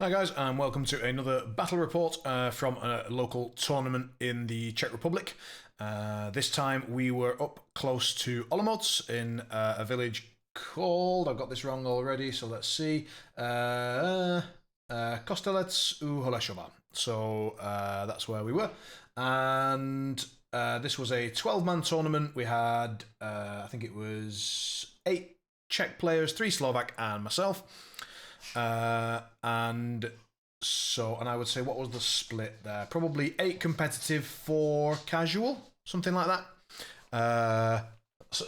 Hi guys, and welcome to another battle report from a local tournament in the Czech Republic. This time we were up close to Olomouc in a village called, I've got this wrong already, so let's see, Kostelec u Holešova. So that's where we were. And this was a 12-man tournament. We had, I think it was 8 Czech players, 3 Slovak and myself. And I would say, what was the split there? Probably 8 competitive, 4 casual, something like that. So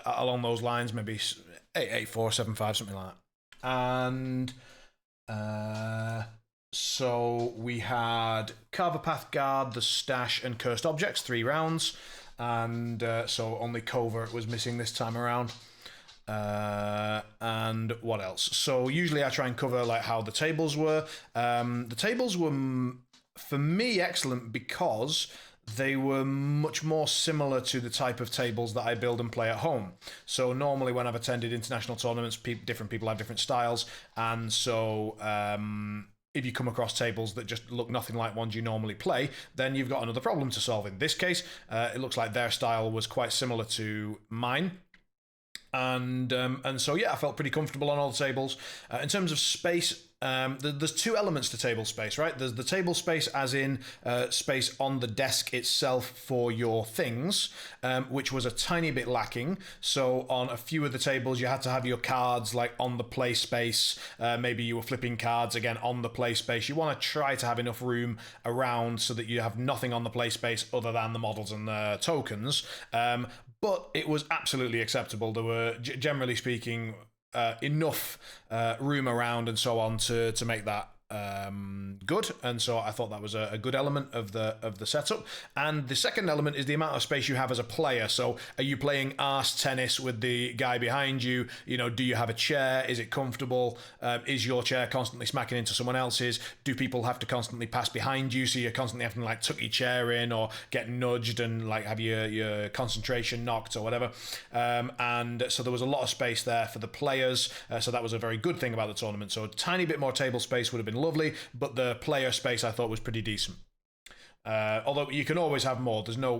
along those lines, maybe 8-4, 7-5, something like that. And so we had Carve a Path Guard, the Stash, and Cursed Objects, 3 rounds. And so only Covert was missing this time around. And what else? So usually I try and cover like how the tables were. The tables were, for me, excellent because they were much more similar to the type of tables that I build and play at home. So normally when I've attended international tournaments, different people have different styles, and so if you come across tables that just look nothing like ones you normally play, then you've got another problem to solve. In this case, it looks like their style was quite similar to mine. And so, yeah, I felt pretty comfortable on all the tables. In terms of space, there's 2 elements to table space, right? There's the table space as in space on the desk itself for your things, which was a tiny bit lacking. So on a few of the tables, you had to have your cards like on the play space. Maybe you were flipping cards, again, on the play space. You want to try to have enough room around so that you have nothing on the play space other than the models and the tokens. But it was absolutely acceptable. There were, generally speaking, enough room around and so on to make that good, and so I thought that was a good element of the setup. And the second element is the amount of space you have as a player. So are you playing arse tennis with the guy behind you? You know, do you have a chair? Is it comfortable? Is your chair constantly smacking into someone else's? Do people have to constantly pass behind you, so you're constantly having to like tuck your chair in or get nudged and like have your concentration knocked or whatever? And so there was a lot of space there for the players, so that was a very good thing about the tournament. So a tiny bit more table space would have been lovely, but the player space I thought was pretty decent. Although you can always have more. There's no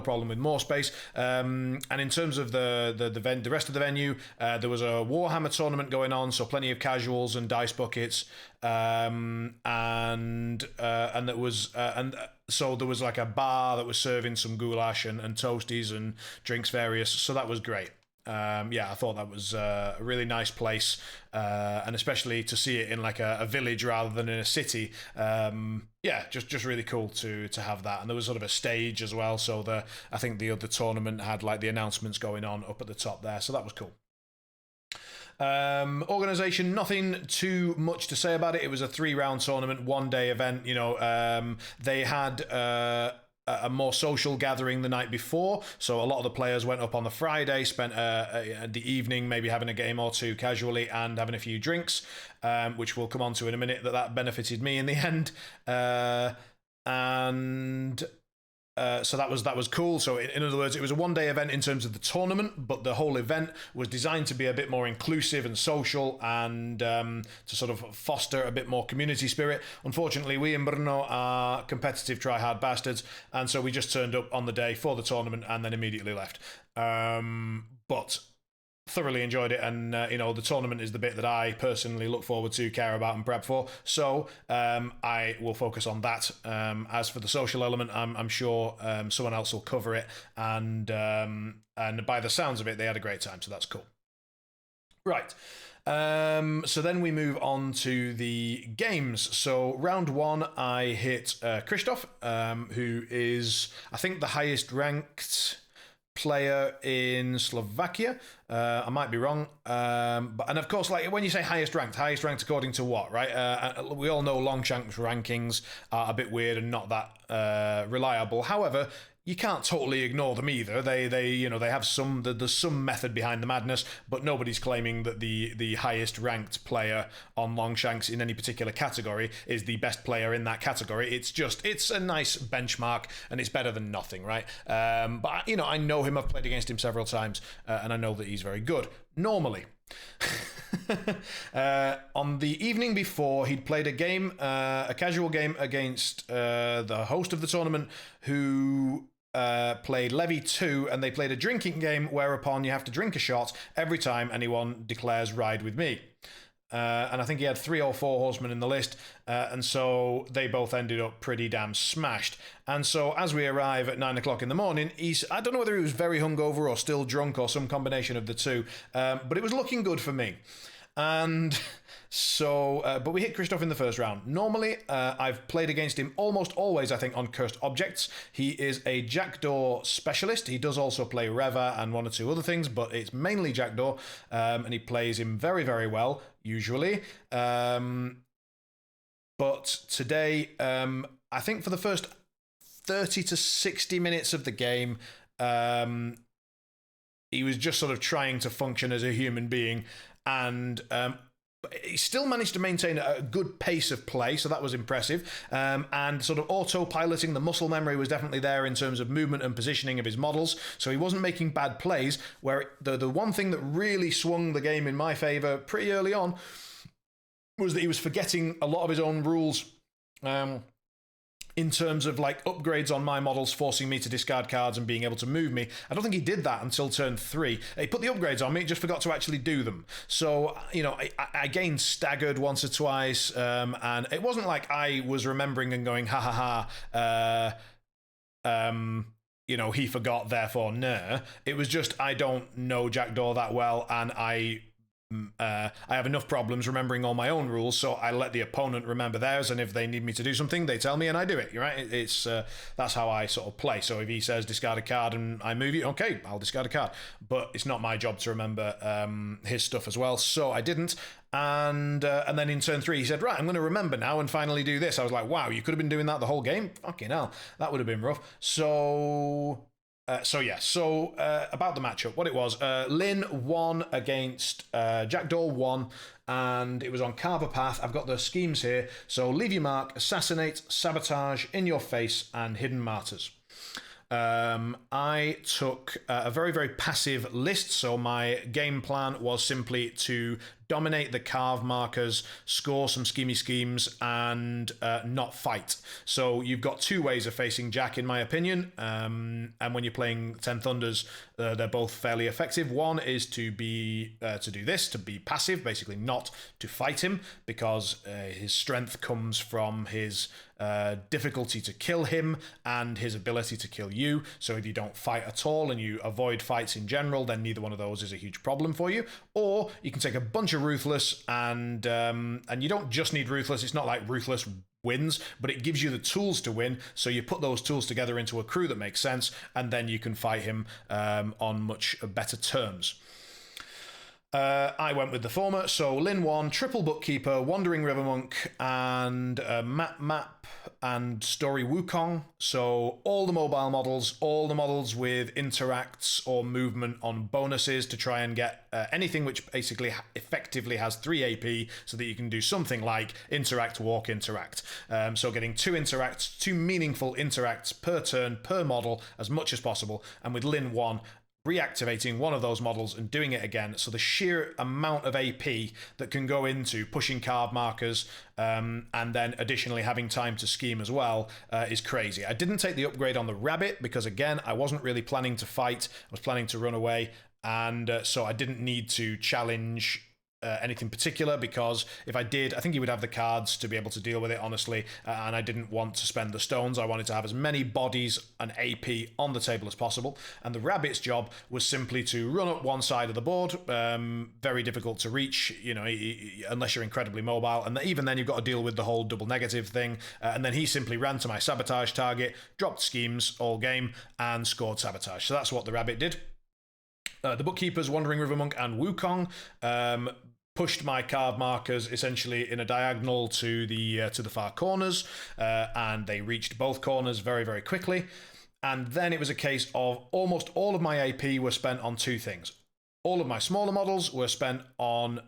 problem with more space. And in terms of the rest of the venue, there was a Warhammer tournament going on, so plenty of casuals and dice buckets, and there was so there was like a bar that was serving some goulash and toasties and drinks various. So that was great. I thought that was a really nice place, and especially to see it in like a village rather than in a city. Just really cool to have that. And there was sort of a stage as well, so I think the other tournament had like the announcements going on up at the top there, so that was cool. Organization, nothing too much to say about it. It was a 3-round tournament, 1-day event. You know, they had a more social gathering the night before, so a lot of the players went up on the Friday, spent the evening maybe having a game or 2 casually and having a few drinks, which we'll come on to in a minute. That benefited me in the end, so that was cool. So in other words, it was a 1-day event in terms of the tournament, but the whole event was designed to be a bit more inclusive and social, and to sort of foster a bit more community spirit. Unfortunately, we in Brno are competitive try-hard bastards, and so we just turned up on the day for the tournament and then immediately left. But thoroughly enjoyed it, and the tournament is the bit that I personally look forward to, care about, and prep for. So I will focus on that. As for the social element, I'm sure someone else will cover it, and by the sounds of it, they had a great time. So that's cool. Right. So then we move on to the games. So round 1, I hit Christoph, who is, I think, the highest ranked player in Slovakia. I might be wrong, and of course, like when you say highest ranked according to what, right? We all know Longshank's rankings are a bit weird and not that reliable. However, you can't totally ignore them either. They have there's some method behind the madness, but nobody's claiming that the highest ranked player on Longshanks in any particular category is the best player in that category. It's a nice benchmark, and it's better than nothing, right? But I know him. I've played against him several times, and I know that he's very good. Normally, On the evening before, he'd played a game, a casual game against the host of the tournament, who played Levy 2, and they played a drinking game whereupon you have to drink a shot every time anyone declares ride with me. And I think he had 3 or 4 horsemen in the list, and so they both ended up pretty damn smashed. And so as we arrive at 9 o'clock in the morning, I don't know whether he was very hungover or still drunk or some combination of the two, but it was looking good for me. And so, but we hit Christoph in the first round. Normally, I've played against him almost always, I think, on cursed objects. He is a jackdaw specialist. He does also play Reva and 1 or 2 other things, but it's mainly jackdaw, and he plays him very, very well, usually. But today, I think for the first 30 to 60 minutes of the game, he was just sort of trying to function as a human being, and he still managed to maintain a good pace of play, so that was impressive. And sort of autopiloting, the muscle memory was definitely there in terms of movement and positioning of his models, so he wasn't making bad plays, where the one thing that really swung the game in my favour pretty early on was that he was forgetting a lot of his own rules. In terms of like upgrades on my models, forcing me to discard cards and being able to move me. I don't think he did that until turn 3. He put the upgrades on me, just forgot to actually do them. So, you know, I gained staggered once or twice, and it wasn't like I was remembering and going, ha ha ha, you know, he forgot, therefore, nah. It was just, I don't know Jackdaw that well, and I have enough problems remembering all my own rules, so I let the opponent remember theirs, and if they need me to do something, they tell me and I do it. You're right. It's that's how I sort of play. So if he says discard a card and I move you, okay, I'll discard a card. But it's not my job to remember his stuff as well, so I didn't. And then in turn 3, he said, right, I'm going to remember now and finally do this. I was like, wow, you could have been doing that the whole game? Fucking hell, that would have been rough. So about the matchup, what it was, Lynn won against Jackdaw 1, and it was on Carver Path. I've got the schemes here. So leave your mark, assassinate, sabotage, in your face, and hidden martyrs. I took a very, very passive list, so my game plan was simply to dominate the carve markers, score some schemy schemes, and not fight. So you've got 2 ways of facing Jack, in my opinion, and when you're playing 10 Thunders, they're both fairly effective. One is to be to do this, to be passive, basically not to fight him, because his strength comes from his difficulty to kill him and his ability to kill you. So if you don't fight at all and you avoid fights in general, then neither one of those is a huge problem for you. Or you can take a bunch of Ruthless, and you don't just need Ruthless. It's not like Ruthless wins, but it gives you the tools to win. So you put those tools together into a crew that makes sense, and then you can fight him on much better terms. I went with the former, so Lin 1, Triple Bookkeeper, Wandering River Monk, and Map and Story Wukong. So all the mobile models, all the models with interacts or movement on bonuses to try and get anything which basically effectively has 3 AP, so that you can do something like interact, walk, interact. So getting 2 interacts, 2 meaningful interacts per turn, per model, as much as possible. And with Lin 1, reactivating one of those models and doing it again. So the sheer amount of AP that can go into pushing carve markers, and then additionally having time to scheme as well, is crazy. I didn't take the upgrade on the rabbit because, again, I wasn't really planning to fight. I was planning to run away, and so I didn't need to challenge anything particular, because if I did, I think he would have the cards to be able to deal with it, honestly, and I didn't want to spend the stones. I wanted to have as many bodies and AP on the table as possible, and the rabbit's job was simply to run up one side of the board, very difficult to reach, you know, unless you're incredibly mobile, and even then you've got to deal with the whole double negative thing, and then he simply ran to my sabotage target, dropped schemes all game, and scored sabotage. So that's what the rabbit did. The Bookkeepers, Wandering River Monk, and Wukong pushed my carve markers essentially in a diagonal to the far corners, and they reached both corners very, very quickly. And then it was a case of almost all of my AP were spent on 2 things. All of my smaller models were spent on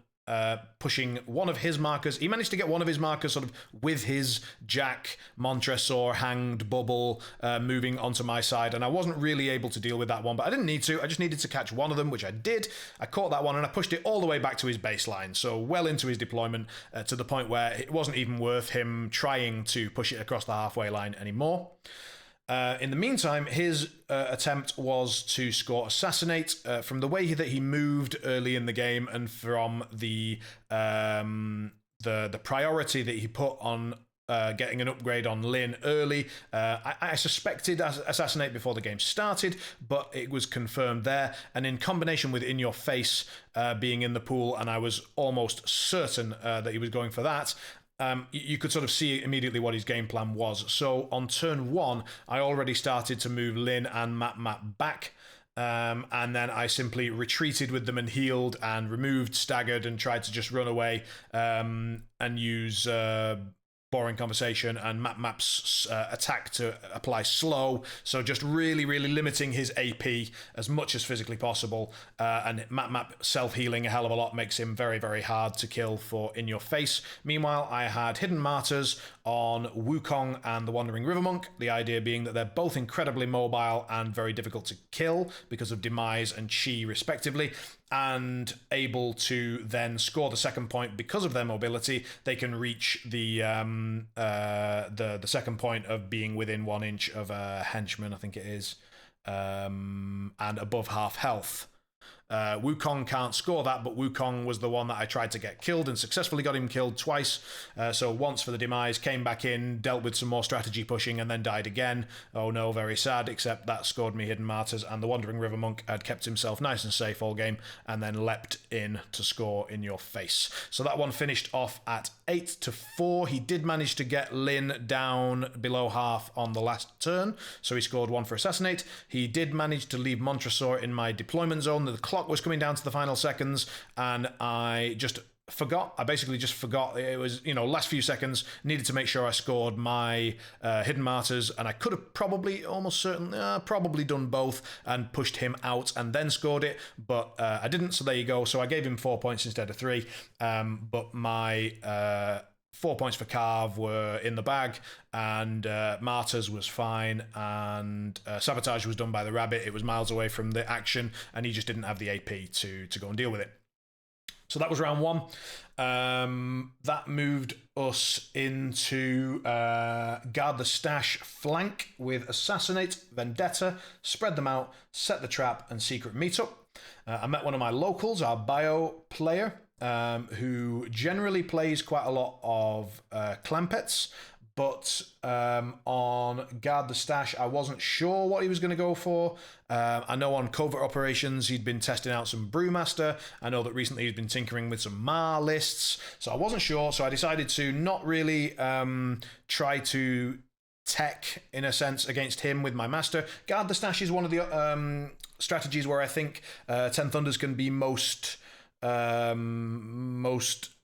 pushing one of his markers. He managed to get one of his markers sort of with his Jack, Montresor, hanged bubble moving onto my side, and I wasn't really able to deal with that one, but I didn't need to. I just needed to catch one of them, which I did. I caught that one, and I pushed it all the way back to his baseline, so well into his deployment, to the point where it wasn't even worth him trying to push it across the halfway line anymore. In the meantime, his attempt was to score Assassinate. From the way that he moved early in the game, and from the priority that he put on getting an upgrade on Lin early, I suspected Assassinate before the game started, but it was confirmed there. And in combination with In Your Face being in the pool, and I was almost certain that he was going for that, you could sort of see immediately what his game plan was. So on turn 1, I already started to move Lin and Map back. And then I simply retreated with them and healed and removed, staggered, and tried to just run away and use Boring Conversation and Map's attack to apply slow. So just really, really limiting his AP as much as physically possible. And Map self-healing a hell of a lot makes him very, very hard to kill for In Your Face. Meanwhile, I had Hidden Martyrs on Wukong and the Wandering River Monk, the idea being that they're both incredibly mobile and very difficult to kill because of Demise and Chi respectively, and able to then score the second point because of their mobility. They can reach the second point of being within 1 inch of a henchman, I think it is, and above half health. Wukong can't score that, but Wukong was the one that I tried to get killed and successfully got him killed twice. So once for the Demise, came back in, dealt with some more strategy pushing, and then died again. Oh no, very sad, except that scored me Hidden Martyrs, and the Wandering River Monk had kept himself nice and safe all game, and then leapt in to score In Your Face. So that one finished off at 8-4. He did manage to get Lin down below half on the last turn, so he scored 1 for Assassinate. He did manage to leave Montresor in my deployment zone. The clock was coming down to the final seconds, and I just forgot. I basically just forgot. It was, last few seconds, needed to make sure I scored my Hidden Martyrs, and I could have probably, almost certain, probably done both and pushed him out and then scored it, but I didn't, so there you go. So I gave him 4 points instead of 3, but my 4 points for Carve were in the bag, and Martyrs was fine, and Sabotage was done by the Rabbit. It was miles away from the action, and he just didn't have the AP to go and deal with it. So that was round 1. That moved us into Guard the Stash flank with Assassinate, Vendetta, Spread Them Out, Set the Trap, and Secret Meetup. I met one of my locals, our bio player, who generally plays quite a lot of Clampets, but on Guard the Stash, I wasn't sure what he was going to go for. I know on Covert Operations, he'd been testing out some Brewmaster. I know that recently he's been tinkering with some Mar lists, so I wasn't sure, so I decided to not really try to tech, in a sense, against him with my Master. Guard the Stash is one of the strategies where I think 10 Thunders can be most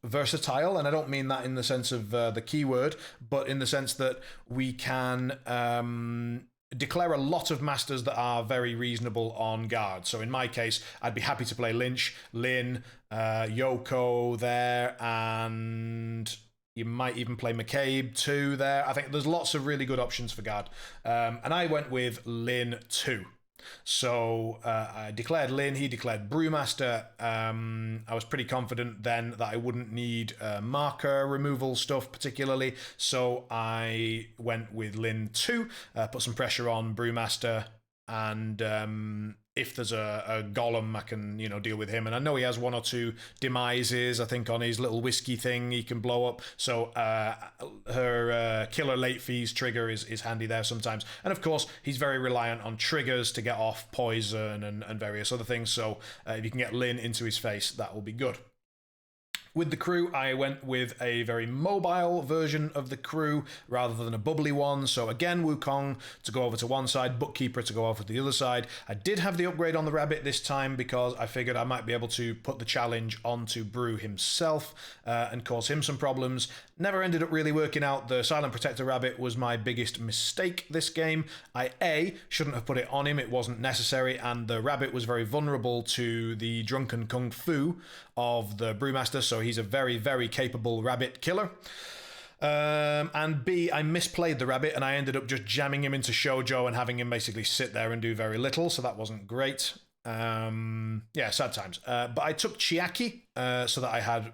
versatile, and I don't mean that in the sense of the keyword, but in the sense that we can declare a lot of masters that are very reasonable on guard. So in my case, I'd be happy to play Lynch, Lin, Yoko there, and you might even play McCabe too there. I think there's lots of really good options for guard, and I went with Lin 2. So I declared Lin, he declared Brewmaster. I was pretty confident then that I wouldn't need marker removal stuff particularly, so I went with Lin 2, put some pressure on Brewmaster, and if there's a golem, I can deal with him. And I know he has 1 or 2 demises, I think, on his little whiskey thing he can blow up. So her killer late fees trigger is handy there sometimes. And of course, he's very reliant on triggers to get off poison and various other things. So if you can get Lin into his face, that will be good. With the crew, I went with a very mobile version of the crew rather than a bubbly one. So again, Wukong to go over to one side, Bookkeeper to go over to the other side. I did have the upgrade on the Rabbit this time because I figured I might be able to put the challenge onto Brew himself and cause him some problems. Never ended up really working out. The Silent Protector Rabbit was my biggest mistake this game. I shouldn't have put it on him. It wasn't necessary, and the Rabbit was very vulnerable to the drunken kung fu of the Brewmaster, so he's a very, very capable rabbit killer. And B, I misplayed the Rabbit, and I ended up just jamming him into Shoujo and having him basically sit there and do very little, so that wasn't great. Yeah, sad times. But I took Chiaki so that I had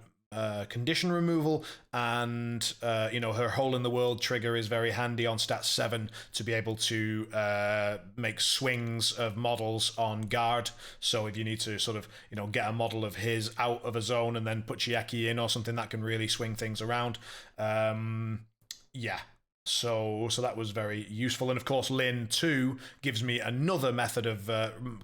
condition removal, and her Hole in the World trigger is very handy on stat 7 to be able to make swings of models on guard. So if you need to sort of get a model of his out of a zone and then put Chiaki in or something, that can really swing things around. Yeah. So that was very useful. And of course, Lin 2 gives me another method of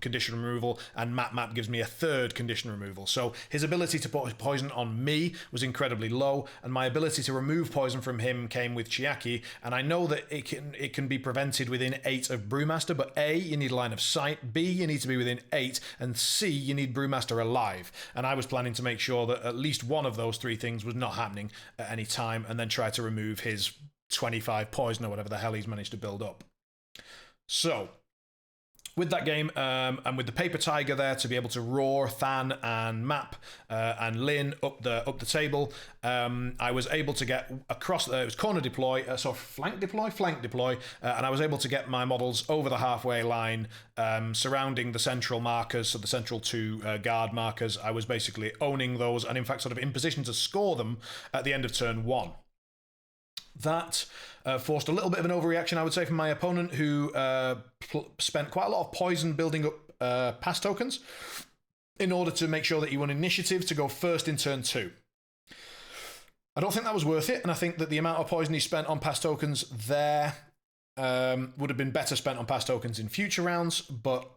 condition removal, and Map gives me a third condition removal. So his ability to put poison on me was incredibly low, and my ability to remove poison from him came with Chiaki. And I know that it can be prevented within 8 of Brewmaster, but A, you need a line of sight, B, you need to be within 8, and C, you need Brewmaster alive. And I was planning to make sure that at least one of those 3 things was not happening at any time, and then try to remove his 25 poison or whatever the hell he's managed to build up. So with that game, and with the Paper Tiger there to be able to roar Than and Map and Lin up the table, I was able to get across. It was corner deploy, flank deploy, and I was able to get my models over the halfway line, surrounding the central markers, so the central 2 guard markers. I was basically owning those, and in fact, sort of in position to score them at the end of turn 1. That forced a little bit of an overreaction, I would say, from my opponent, who spent quite a lot of poison building up pass tokens in order to make sure that he won initiative to go first in turn 2. I don't think that was worth it, and I think that the amount of poison he spent on pass tokens there would have been better spent on pass tokens in future rounds, but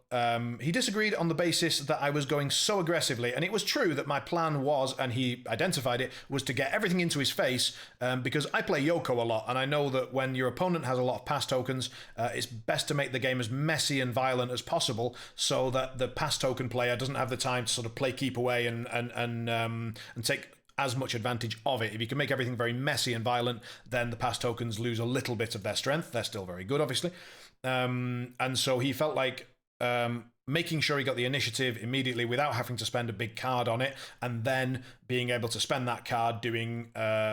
he disagreed on the basis that I was going so aggressively, and it was true that my plan was, and he identified it, was to get everything into his face, because I play Yoko a lot, and I know that when your opponent has a lot of pass tokens, it's best to make the game as messy and violent as possible so that the pass token player doesn't have the time to sort of play keep away and take as much advantage of it. If you can make everything very messy and violent, then the pass tokens lose a little bit of their strength. They're still very good, obviously. And so he felt like making sure he got the initiative immediately without having to spend a big card on it, and then being able to spend that card doing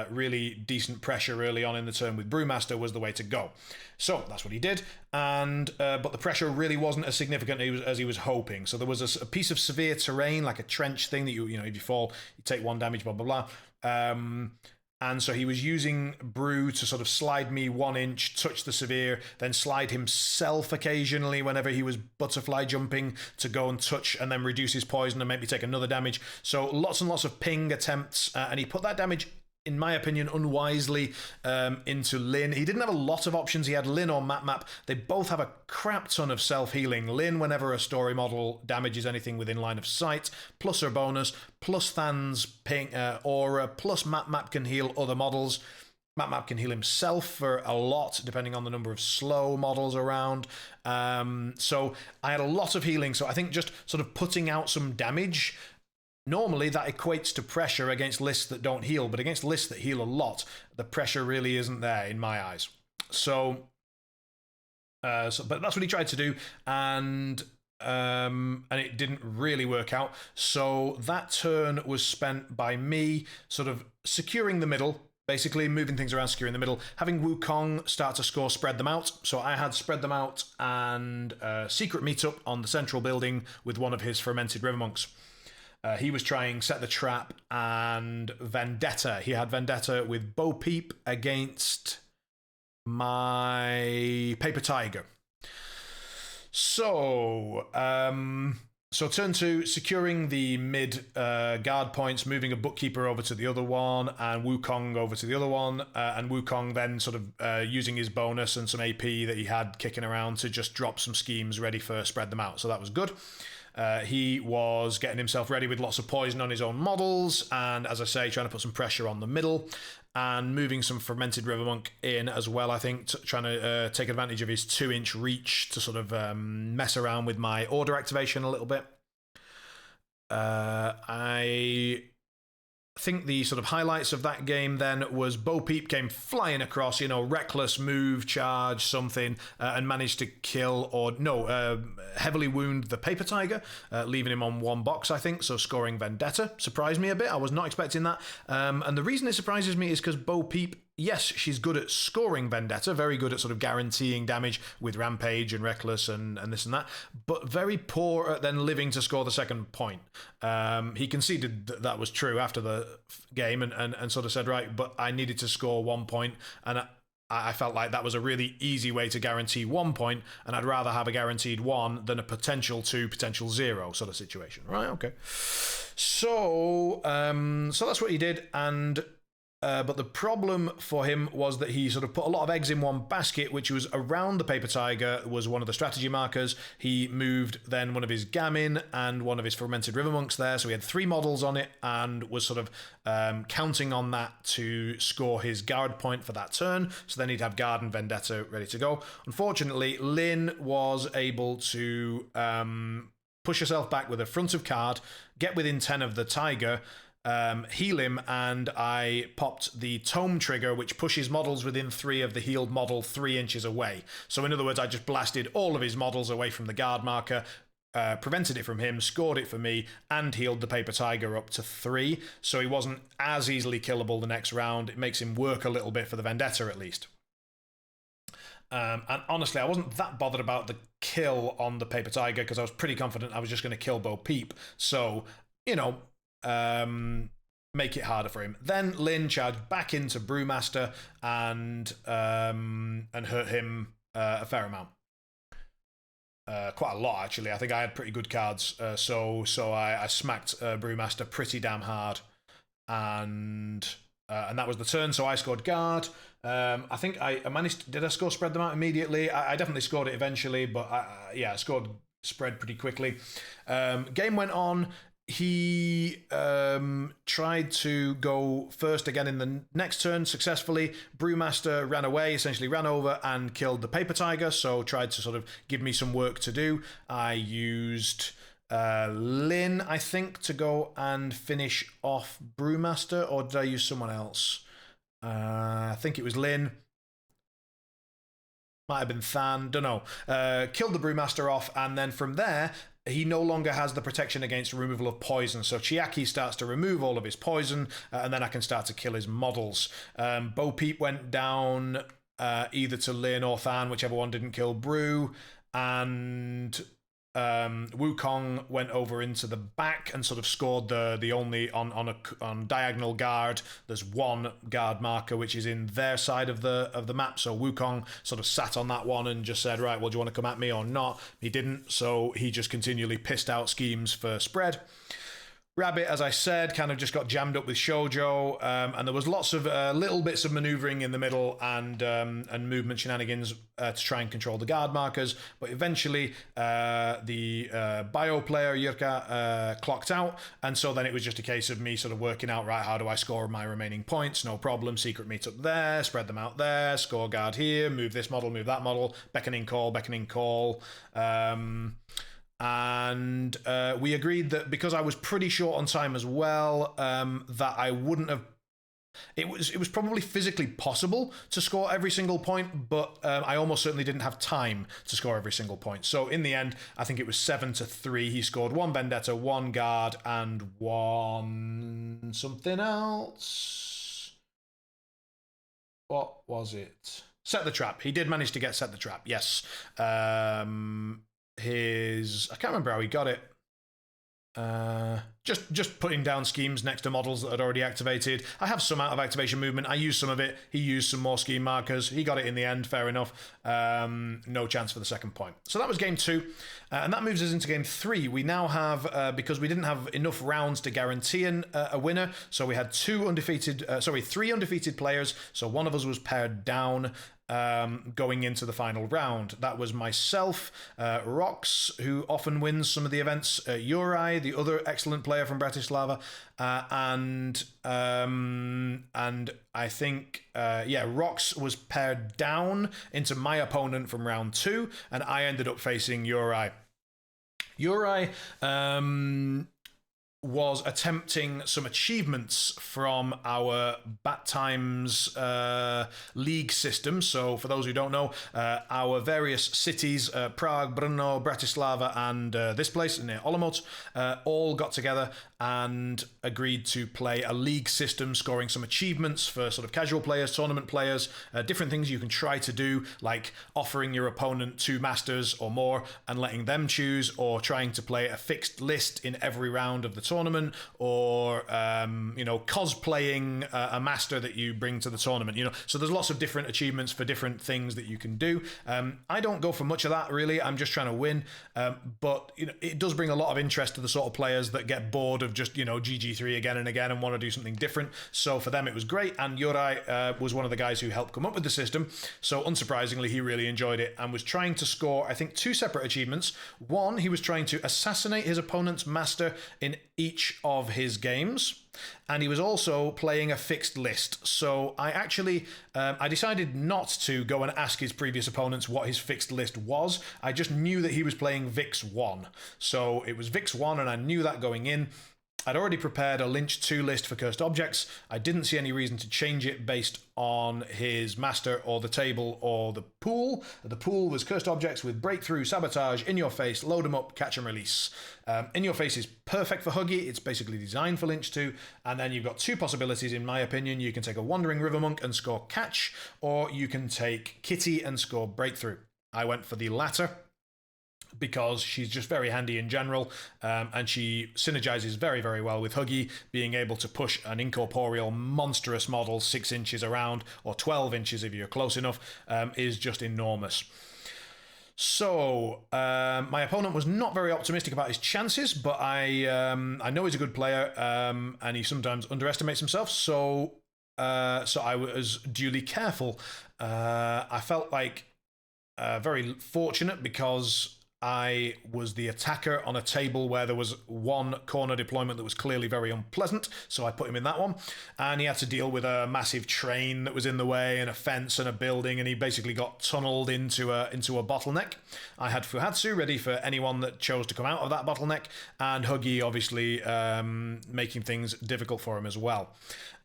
really decent pressure early on in the turn with Brewmaster was the way to go. So that's what he did, and but the pressure really wasn't as significant as he was hoping. So there was a piece of severe terrain, like a trench thing that if you fall, you take 1 damage, blah blah blah. And so he was using Brew to sort of slide me 1 inch, touch the severe, then slide himself occasionally whenever he was butterfly jumping to go and touch and then reduce his poison and make me take another damage. So lots and lots of ping attempts, and he put that damage, in my opinion, unwisely into Lin. He didn't have a lot of options. He had Lin or Map. They both have a crap ton of self-healing. Lin, whenever a story model damages anything within line of sight, plus her bonus, plus Than's ping aura, plus Map can heal other models. Map can heal himself for a lot, depending on the number of slow models around. So I had a lot of healing. So I think just sort of putting out some damage, normally that equates to pressure against lists that don't heal, but against lists that heal a lot, the pressure really isn't there in my eyes. But that's what he tried to do, and it didn't really work out. So that turn was spent by me sort of securing the middle, basically moving things around, securing the middle, having Wukong start to score Spread Them Out. So I had Spread Them Out and Secret Meetup on the central building with one of his Fermented River Monks. He was trying Set the Trap and Vendetta. He had Vendetta with Bo Peep against my Paper Tiger. So turn 2, securing the mid guard points, moving a Bookkeeper over to the other one, and Wukong over to the other one, and Wukong then sort of using his bonus and some AP that he had kicking around to just drop some schemes ready for Spread Them Out. So that was good. He was getting himself ready with lots of poison on his own models, and as I say, trying to put some pressure on the middle, and moving some fermented river monk in as well, I think, trying to take advantage of his 2-inch reach to sort of mess around with my order activation a little bit. I think the sort of highlights of that game then was Bo Peep came flying across, reckless move, charge, something, and managed to kill heavily wound the Paper Tiger, leaving him on 1 box, I think, so scoring Vendetta. Surprised me a bit. I was not expecting that. And the reason it surprises me is because Bo Peep, yes, she's good at scoring Vendetta, very good at sort of guaranteeing damage with Rampage and Reckless and this and that, but very poor at then living to score the second point. He conceded that was true after the game and sort of said, right, but I needed to score 1 point, and I felt like that was a really easy way to guarantee 1 point, and I'd rather have a guaranteed 1 than a potential 2, potential 0 sort of situation. Right, okay. So that's what he did, and but the problem for him was that he sort of put a lot of eggs in one basket, which was around the Paper Tiger, was one of the strategy markers. He moved then one of his Gamin and one of his fermented river monks there, so he had 3 models on it and was sort of counting on that to score his guard point for that turn. So then he'd have guard and Vendetta ready to go. Unfortunately, Lynn was able to push herself back with a front of card, get within 10 of the Tiger, heal him, and I popped the tome trigger, which pushes models within 3 of the healed model 3 inches away. So in other words, I just blasted all of his models away from the guard marker, prevented it from him, scored it for me, and healed the Paper Tiger up to 3. So he wasn't as easily killable the next round. It makes him work a little bit for the Vendetta at least. And honestly, I wasn't that bothered about the kill on the Paper Tiger because I was pretty confident I was just going to kill Bo Peep. So, make it harder for him. Then Lynn charged back into Brewmaster and hurt him a fair amount. Quite a lot, actually. I think I had pretty good cards, so I smacked Brewmaster pretty damn hard, and that was the turn. So I scored guard. I think I managed. Did I score spread them out immediately? I definitely scored it eventually, but I scored spread pretty quickly. Game went on. He tried to go first again in the next turn successfully. Brewmaster ran away, essentially ran over and killed the Paper Tiger, so tried to sort of give me some work to do. I used Lynn, I think, to go and finish off Brewmaster, or did I use someone else? I think it was Lynn. Might have been Than, don't know. Killed the Brewmaster off, and then from there, he no longer has the protection against removal of poison. So Chiaki starts to remove all of his poison, and then I can start to kill his models. Bo Peep went down either to Lynn or Than, whichever one didn't kill Brew, and Wukong went over into the back and sort of scored the only on diagonal guard. There's one guard marker which is in their side of the map. So Wukong sort of sat on that one and just said, right, well, do you want to come at me or not? He didn't, so he just continually pissed out schemes for spread. Rabbit, as I said, kind of just got jammed up with Shoujo, and there was lots of little bits of maneuvering in the middle and movement shenanigans to try and control the guard markers. But eventually, the bio player Yurka clocked out, and so then it was just a case of me sort of working out, right, how do I score my remaining points? No problem. Secret meet up there, spread them out there, score guard here, move this model, move that model, beckoning call. And we agreed that because I was pretty short on time as well, that I wouldn't have. It was probably physically possible to score every single point, but I almost certainly didn't have time to score every single point. So in the end, I think it was 7-3. He scored 1 Vendetta, 1 guard, and 1 something else. What was it? Set the trap. He did manage to get set the trap. Yes. I can't remember how he got it. Just putting down schemes next to models that had already activated. I have some out of activation movement. I used some of it. He used some more scheme markers. He got it in the end. Fair enough. No chance for the second point. So that was game 2. And that moves us into game 3. We now have, because we didn't have enough rounds to guarantee a winner, so we had 3 undefeated players. So one of us was paired down. going into the final round. That was myself, Rox, who often wins some of the events, Uri, the other excellent player from Bratislava, and I think Rox was paired down into my opponent from round 2, and I ended up facing Uri. Uri was attempting some achievements from our Bat Times league system. So for those who don't know, our various cities, Prague, Brno, Bratislava, and this place near Olomouc, all got together and agreed to play a league system, scoring some achievements for sort of casual players, tournament players, different things you can try to do, like offering your opponent 2 masters or more and letting them choose, or trying to play a fixed list in every round of the tournament, or cosplaying a master that you bring to the tournament. So there's lots of different achievements for different things that you can do. I don't go for much of that really. I'm just trying to win, but it does bring a lot of interest to the sort of players that get bored of just GG3 again and again and want to do something different. So for them it was great, and Uri was one of the guys who helped come up with the system, so unsurprisingly he really enjoyed it and was trying to score, I think, 2 separate achievements. One, he was trying to assassinate his opponent's master in each of his games, and he was also playing a fixed list. So I actually I decided not to go and ask his previous opponents what his fixed list was. I just knew that he was playing Vix 1, so it was Vix 1 and I knew that going in. I'd already prepared a Lynch 2 list for cursed objects. I didn't see any reason to change it based on his master or the table or the pool. The pool was cursed objects with breakthrough, sabotage, in your face, load them up, catch and release. In your face is perfect for Huggy. It's basically designed for Lynch 2. And then you've got 2 possibilities, in my opinion. You can take a Wandering River Monk and score catch, or you can take Kitty and score breakthrough. I went for the latter, because she's just very handy in general, and she synergizes very, very well with Huggy. Being able to push an incorporeal monstrous model 6 inches around, or 12 inches if you're close enough, is just enormous. So my opponent was not very optimistic about his chances, but I know he's a good player, and he sometimes underestimates himself, so I was duly careful. I felt like very fortunate because I was the attacker on a table where there was one corner deployment that was clearly very unpleasant, so I put him in that one. And he had to deal with a massive train that was in the way, and a fence and a building, and he basically got tunneled into a bottleneck. I had Fuhatsu ready for anyone that chose to come out of that bottleneck, and Huggy obviously making things difficult for him as well.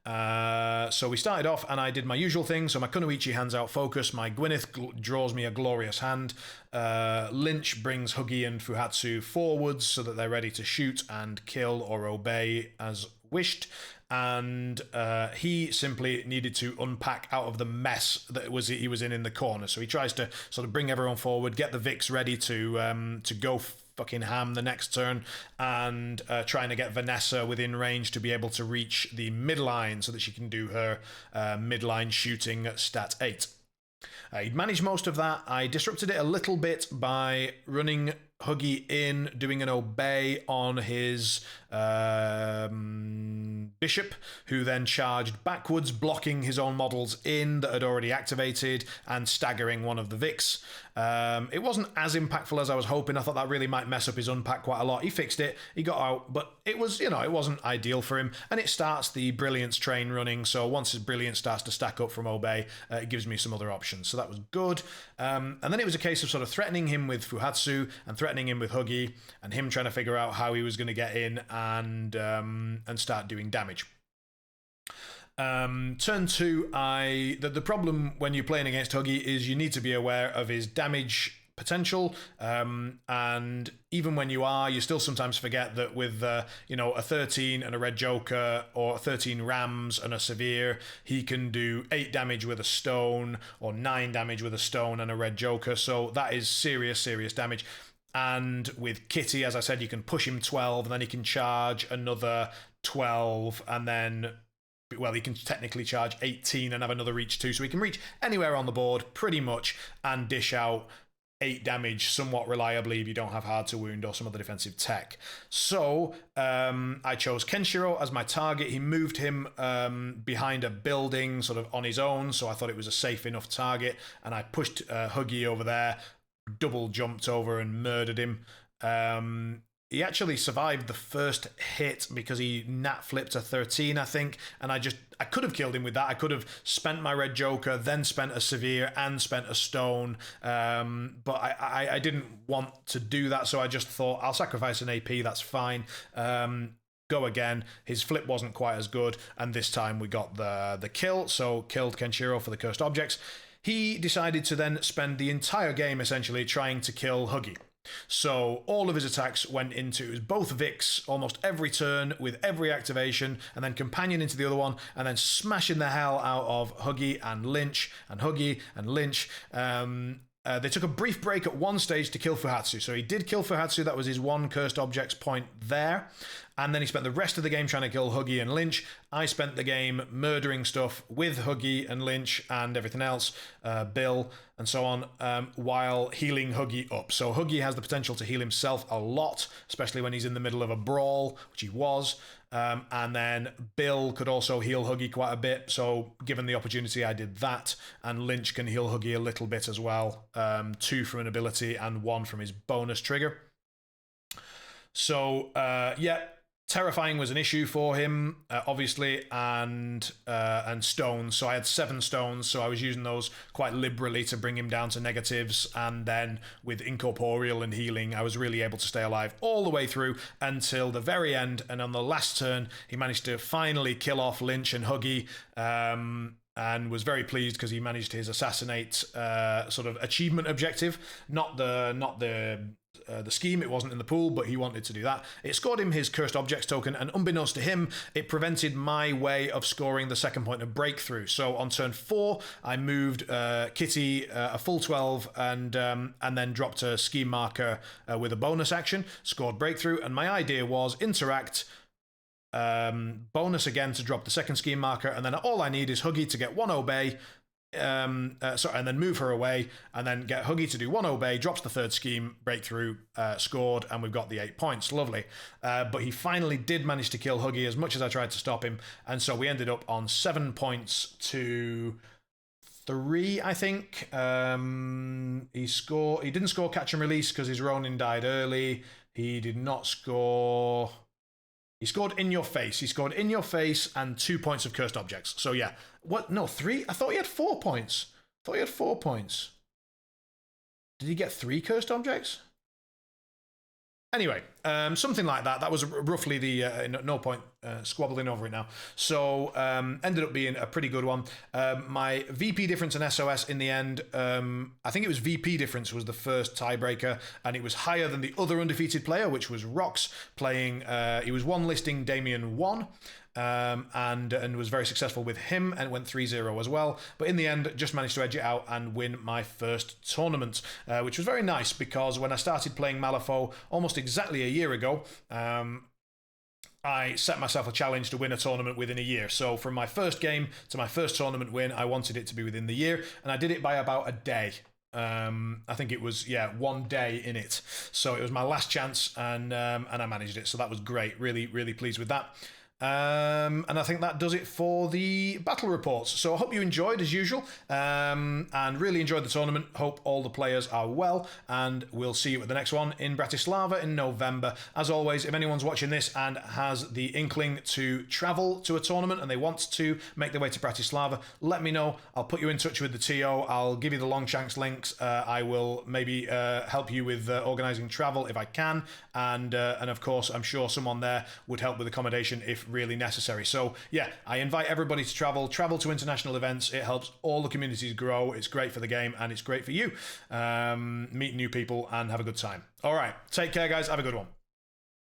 So we started off and I did my usual thing. So my Kunoichi hands out focus, my Gwyneth draws me a glorious hand, Lynch brings Huggy and Fuhatsu forwards so that they're ready to shoot and kill or obey as wished, and he simply needed to unpack out of the mess that he was in the corner. So he tries to sort of bring everyone forward, get the Vix ready to go fucking ham the next turn, and trying to get Vanessa within range to be able to reach the midline so that she can do her midline shooting at stat 8. He'd managed most of that. I disrupted it a little bit by running Huggy in, doing an obey on his bishop, who then charged backwards, blocking his own models in that had already activated and staggering one of the Vix. It wasn't as impactful as I was hoping. I thought that really might mess up his unpack quite a lot. He fixed it, he got out, but it was, it wasn't ideal for him. And it starts the Brilliance train running, so once his Brilliance starts to stack up from obey, it gives me some other options. So that was good. And then it was a case of sort of threatening him with Fuhatsu and threatening him with Huggy, and him trying to figure out how he was going to get in and start doing damage. Turn 2, the problem when you're playing against Huggy is you need to be aware of his damage potential, and even when you still sometimes forget that with a 13 and a red joker, or 13 rams and a severe, he can do 8 damage with a stone, or 9 damage with a stone and a red joker, so that is serious damage. And with Kitty, as I said, you can push him 12, and then he can charge another 12, and then, well, he can technically charge 18 and have another reach too, so he can reach anywhere on the board, pretty much, and dish out 8 damage somewhat reliably if you don't have hard to wound or some other defensive tech. So I chose Kenshiro as my target. He moved him behind a building sort of on his own, so I thought it was a safe enough target, and I pushed Huggy over there, double jumped over and murdered him. He actually survived the first hit because he nat flipped a 13, I think, and I could have killed him with that. I could have spent my red joker, then spent a severe and spent a stone, but I didn't want to do that, so I just thought I'll sacrifice an AP, that's fine. Go again. His flip wasn't quite as good, and this time we got the kill, so killed Kenshiro for the cursed objects. He decided to then spend the entire game essentially trying to kill Huggy. So all of his attacks went into both Vics almost every turn with every activation, and then Companion into the other one, and then smashing the hell out of Huggy and Lynch, and Huggy and Lynch. They took a brief break at one stage to kill Fuhatsu. So he did kill Fuhatsu, that was his one cursed objects point there. And then he spent the rest of the game trying to kill Huggy and Lynch. I spent the game murdering stuff with Huggy and Lynch and everything else, Bill and so on, while healing Huggy up. So Huggy has the potential to heal himself a lot, especially when he's in the middle of a brawl, which he was. And then Bill could also heal Huggy quite a bit, so given the opportunity I did that, and Lynch can heal Huggy a little bit as well, 2 from an ability and 1 from his bonus trigger. So yeah, Terrifying was an issue for him, obviously, and stones. So I had 7 stones, so I was using those quite liberally to bring him down to negatives. And then with Incorporeal and healing, I was really able to stay alive all the way through until the very end. And on the last turn, he managed to finally kill off Lynch and Huggy. And was very pleased because he managed his assassinate sort of achievement objective, not the scheme. It wasn't in the pool, but he wanted to do that. It scored him his cursed objects token, and unbeknownst to him, it prevented my way of scoring the second point of breakthrough. So on turn 4, I moved Kitty a full 12 and then dropped a scheme marker with a bonus action, scored breakthrough, and my idea was interact, bonus again to drop the second scheme marker, and then all I need is Huggy to get 1 obey, and then move her away, and then get Huggy to do 1 obey, drops the third scheme, breakthrough, scored, and we've got the 8 points. Lovely. But he finally did manage to kill Huggy as much as I tried to stop him, and so we ended up on 7 points to 3, I think. He didn't score catch and release because his Ronin died early. He did not score. He scored in your face. He scored in your face and 2 points of cursed objects. So yeah. What? No, 3? I thought he had 4 points. I thought he had 4 points. Did he get 3 cursed objects? Anyway, something like that. That was roughly the, no point squabbling over it now. So ended up being a pretty good one. My VP difference and SOS in the end, I think it was VP difference was the first tiebreaker, and it was higher than the other undefeated player, which was Rox, playing, he was 1 listing Damien 1. And was very successful with him, and went 3-0 as well, but in the end just managed to edge it out and win my first tournament, which was very nice because when I started playing Malifaux almost exactly a year ago, I set myself a challenge to win a tournament within a year. So from my first game to my first tournament win, I wanted it to be within the year, and I did it by about a day. I think it was 1 day in it, so it was my last chance, and I managed it, so that was great. Really pleased with that. And I think that does it for the battle reports. So I hope you enjoyed as usual, and really enjoyed the tournament. Hope all the players are well, and we'll see you at the next one in Bratislava in November. As always, if anyone's watching this and has the inkling to travel to a tournament and they want to make their way to Bratislava, let me know. I'll put you in touch with the TO. I'll give you the Longshanks links. I will maybe help you with organising travel if I can, and of course I'm sure someone there would help with accommodation if really necessary. So yeah, I invite everybody to travel to international events. It helps all the communities grow. It's great for the game, and it's great for you. Meet new people and have a good time. All right, take care guys, have a good one.